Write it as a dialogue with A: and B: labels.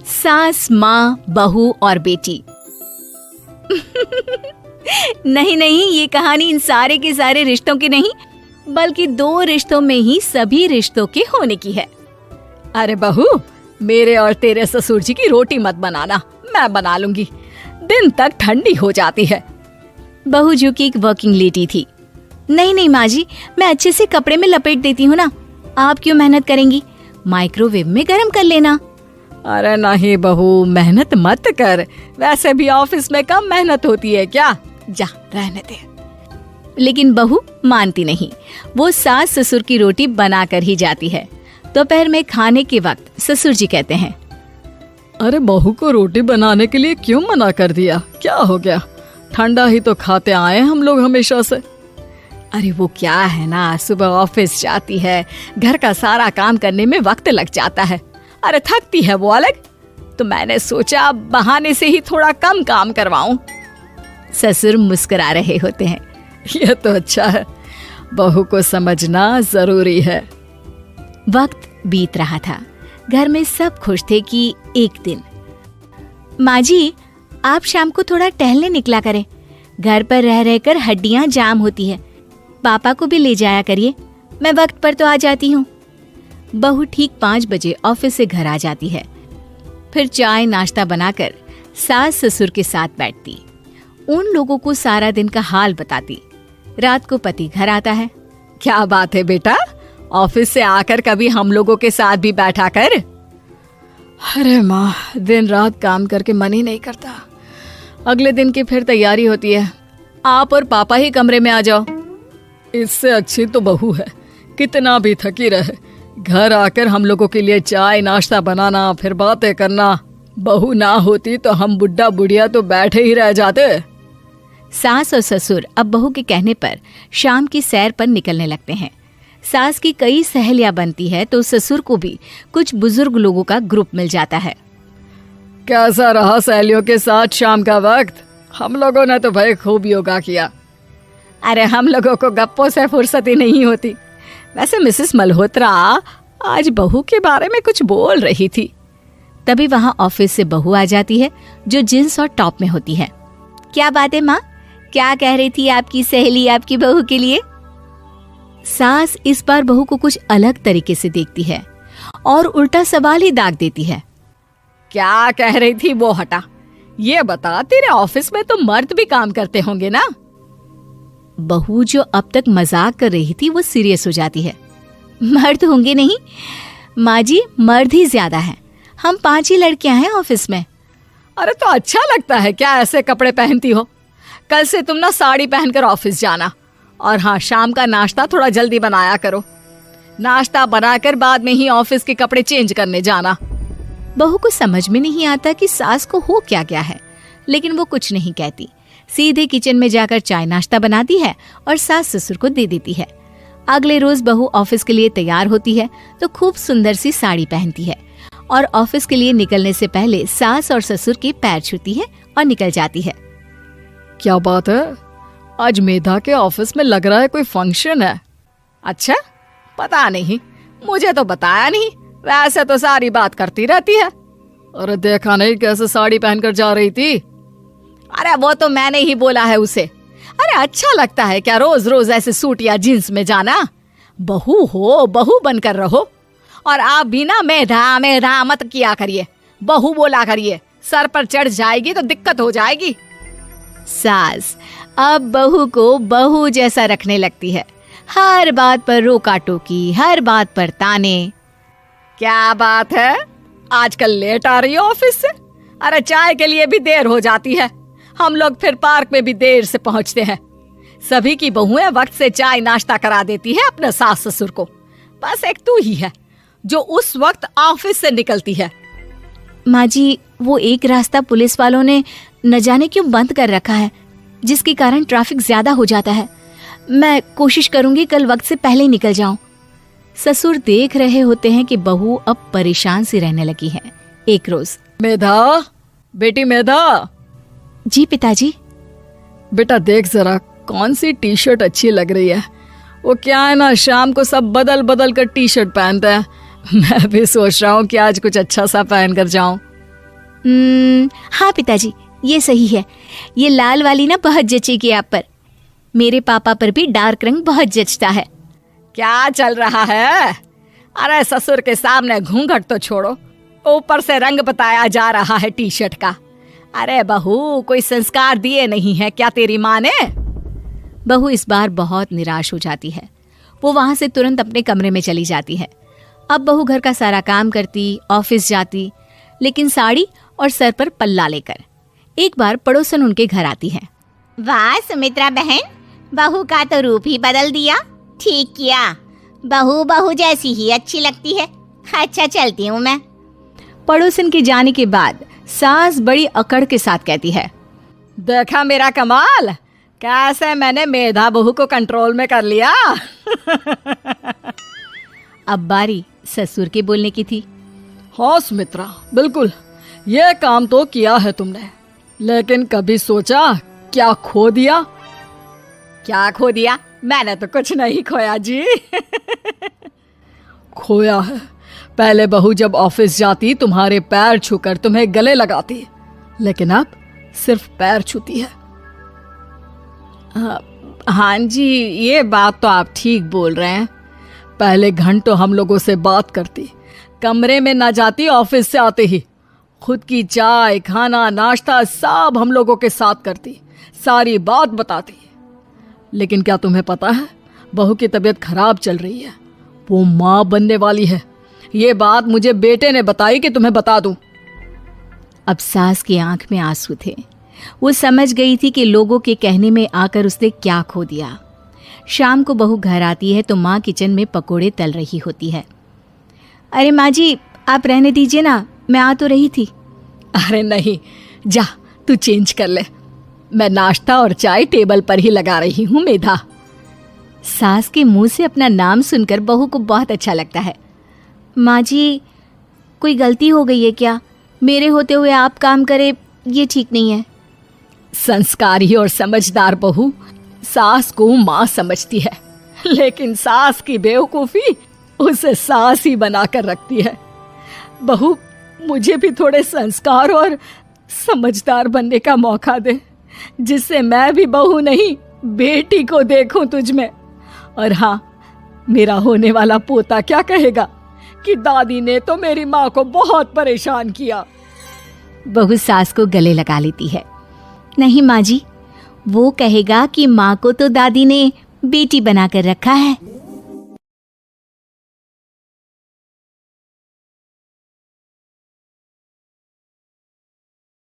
A: सास, माँ, बहू और बेटी। नहीं नहीं, ये कहानी इन सारे के सारे रिश्तों की नहीं, बल्कि 2 रिश्तों में ही सभी रिश्तों के होने की है।
B: अरे बहू, मेरे और तेरे ससुर जी की रोटी मत बनाना, मैं बना लूंगी, दिन तक ठंडी हो जाती है।
A: बहू जो कि एक वर्किंग लेडी थी। नहीं नहीं माँ जी, मैं अच्छे से कपड़े में लपेट देती हूँ ना, आप क्यों मेहनत करेंगी, माइक्रोवेव में गर्म कर लेना।
B: अरे नहीं बहू, मेहनत मत कर, वैसे भी ऑफिस में कम मेहनत होती है क्या, जा रहने दे।
A: लेकिन बहू मानती नहीं, वो सास ससुर की रोटी बना कर ही जाती है। दोपहर में खाने के वक्त ससुर जी कहते हैं,
B: अरे बहू को रोटी बनाने के लिए क्यों मना कर दिया, क्या हो गया, ठंडा ही तो खाते आए हम लोग हमेशा से। अरे वो क्या है ना, सुबह ऑफिस जाती है, घर का सारा काम करने में वक्त लग जाता है, अरे थकती है वो अलग, तो मैंने सोचा बहाने से ही थोड़ा कम काम करवाऊं।
A: ससुर मुस्कुरा रहे होते हैं।
B: ये तो अच्छा है, बहू को समझना जरूरी है।
A: वक्त बीत रहा था, घर में सब खुश थे कि एक दिन, माँ जी आप शाम को थोड़ा टहलने निकला करें, घर पर रह रहकर हड्डियां जाम होती है, पापा को भी ले जाया करिए, मैं वक्त पर तो आ जाती हूँ। बहू ठीक 5 बजे ऑफिस से घर आ जाती है, फिर चाय नाश्ता बनाकर सास ससुर के साथ बैठती, उन लोगों को सारा दिन का हाल बताती। रात को पति घर आता है।
B: क्या बात है बेटा, ऑफिस से आकर कभी हम लोगों के साथ भी बैठा कर। अरे माँ, दिन रात काम करके मन ही नहीं करता, अगले दिन की फिर तैयारी होती है, आप और पापा ही कमरे में आ जाओ। इससे अच्छी तो बहू है, कितना भी थकी रहे, घर आकर हम लोगों के लिए चाय नाश्ता बनाना, फिर बातें करना। बहू ना होती तो हम बुढ़ा बुढ़िया तो बैठे ही रह जाते।
A: सास और ससुर अब बहू के कहने पर शाम की सैर पर निकलने लगते हैं। सास की कई सहेलियां बनती है तो ससुर को भी कुछ बुजुर्ग लोगों का ग्रुप मिल जाता है।
B: कैसा रहा सहेलियों के साथ शाम का वक्त? हम लोगों ने तो भाई खूब योगा किया। अरे हम लोगों को गप्पों से फुर्सत ही नहीं होती। वैसे मिसेस मल्होत्रा आज बहू के बारे में कुछ बोल रही थी।
A: तभी वहां ऑफिस से बहू आ जाती है जो जींस और टॉप में होती है। क्या बात है माँ, क्या कह रही थी आपकी सहेली आपकी बहू के लिए? सास इस बार बहू को कुछ अलग तरीके से देखती है और उल्टा सवाल ही दाग देती है।
B: क्या कह रही थी वो हटा, ये बता, तेरे ऑफिस में तो मर्द भी काम करते होंगे ना?
A: बहू जो अब तक मजाक कर रही थी वो सीरियस हो जाती है। मर्द होंगे नहीं माँ जी, मर्द ही ज्यादा है, हम 5 ही लड़कियां हैं ऑफिस में।
B: अरे तो अच्छा लगता है क्या ऐसे कपड़े पहनती हो? कल से तुम ना साड़ी पहनकर ऑफिस जाना, और हाँ, शाम का नाश्ता थोड़ा जल्दी बनाया करो, नाश्ता बनाकर बाद में ही ऑफिस के कपड़े चेंज करने जाना।
A: बहू को समझ में नहीं आता कि सास को हो क्या गया है, लेकिन वो कुछ नहीं कहती, सीधे किचन में जाकर चाय नाश्ता बनाती है और सास ससुर को दे देती है। अगले रोज बहू ऑफिस के लिए तैयार होती है तो खूब सुंदर सी साड़ी पहनती है और ऑफिस के लिए निकलने से पहले सास और ससुर के पैर छूती है और निकल जाती है।
B: क्या बात है, आज मेधा के ऑफिस में लग रहा है कोई फंक्शन है। अच्छा, पता नहीं, मुझे तो बताया नहीं, वैसे तो सारी बात करती रहती है। अरे देखा नहीं कैसे साड़ी पहनकर जा रही थी? अरे वो तो मैंने ही बोला है उसे। अरे अच्छा लगता है क्या रोज रोज ऐसे सूट या जींस में जाना? बहू हो, बहू बनकर रहो। और आप भी ना मेधा मेधा मत किया करिए, बहू बोला करिए, सर पर चढ़ जाएगी तो दिक्कत हो जाएगी।
A: सास अब बहू को बहू जैसा रखने लगती है, हर बात पर रोका टोकी, हर बात पर ताने।
B: क्या बात है, आजकल लेट आ रही हो ऑफिस से? अरे चाय के लिए भी देर हो जाती है, हम लोग फिर पार्क में भी देर से पहुंचते हैं। सभी की बहुएं वक्त से चाय नाश्ता करा देती है अपने सास ससुर को, बस एक तू ही है जो उस वक्त ऑफिस से निकलती है।
A: माँ जी, वो एक रास्ता पुलिस वालों ने न जाने क्यों बंद कर रखा है, जिसके कारण ट्रैफिक ज्यादा हो जाता है। मैं कोशिश करूंगी कल वक्त से पहले ही निकल जाऊं। ससुर देख रहे होते हैं कि बहू अब परेशान सी रहने लगी है। एक रोज,
B: मेधा, बेटी मेधा।
A: जी पिताजी।
B: बेटा देख जरा कौन सी टी शर्ट अच्छी लग रही है। वो क्या है ना, शाम को सब बदल बदल कर टी शर्ट पहनते हैं, मैं भी सोच रहा हूँ कि आज कुछ अच्छा सा पहन कर जाऊं।
A: हाँ पिताजी, ये सही है। ये लाल वाली ना बहुत जचेगी आप पर। मेरे पापा पर भी डार्क रंग बहुत जचता है।
B: क्या चल रहा है? अरे ससुर के सामने घूंघट तो छोड़ो, ऊपर से रंग बताया जा रहा है टी शर्ट का। अरे बहू, कोई संस्कार दिए नहीं है क्या तेरी माँ ने?
A: बहू इस बार बहुत निराश हो जाती है। वो वहां से तुरंत अपने कमरे में चली जाती है। अब बहू घर का सारा काम करती, ऑफिस जाती, लेकिन साड़ी और सर पर पल्ला लेकर। एक बार पड़ोसन उनके घर आती है।
C: वाह सुमित्रा बहन, बहू का तो रूप ही बदल दिया। ठीक किया, बहू बहू जैसी ही अच्छी लगती है। अच्छा चलती हूँ मैं।
A: पड़ोसन के जाने के बाद सास बड़ी अकड़ के साथ कहती है,
B: देखा मेरा कमाल, कैसे मैंने मेधा बहू को कंट्रोल में कर लिया।
A: अब बारी ससुर के बोलने की थी।
B: हाँ सुमित्रा, बिल्कुल, ये काम तो किया है तुमने, लेकिन कभी सोचा क्या खो दिया? क्या खो दिया? मैंने तो कुछ नहीं खोया जी। खोया है, पहले बहू जब ऑफिस जाती तुम्हारे पैर छूकर तुम्हें गले लगाती, लेकिन अब सिर्फ पैर छूती है। हाँ जी, ये बात तो आप ठीक बोल रहे हैं। पहले घंटों हम लोगों से बात करती, कमरे में ना जाती, ऑफिस से आते ही खुद की चाय, खाना, नाश्ता सब हम लोगों के साथ करती, सारी बात बताती। लेकिन क्या तुम्हें पता है, बहू की तबीयत खराब चल रही है, वो माँ बनने वाली है। ये बात मुझे बेटे ने बताई कि तुम्हें बता दूं।
A: अब सास की आंख में आंसू थे। वो समझ गई थी कि लोगों के कहने में आकर उसने क्या खो दिया। शाम को बहू घर आती है तो माँ किचन में पकोड़े तल रही होती है। अरे माँ जी, आप रहने दीजिए ना, मैं आ तो रही थी।
B: अरे नहीं, जा तू चेंज कर ले, मैं नाश्ता और चाय टेबल पर ही लगा रही हूँ मेधा।
A: सास के मुंह से अपना नाम सुनकर बहू को बहुत अच्छा लगता है। माँ जी, कोई गलती हो गई है क्या? मेरे होते हुए आप काम करे, ये ठीक नहीं है।
B: संस्कारी और समझदार बहू सास को माँ समझती है, लेकिन सास की बेवकूफी उसे सास ही बनाकर रखती है। बहू, मुझे भी थोड़े संस्कार और समझदार बनने का मौका दे, जिससे मैं भी बहू नहीं बेटी को देखूं तुझ में। और हाँ, मेरा होने वाला पोता क्या कहेगा कि दादी ने तो मेरी माँ को बहुत परेशान किया।
A: बहू सास को गले लगा लेती है। नहीं माँ जी, वो कहेगा कि माँ को तो दादी ने बेटी बनाकर रखा है।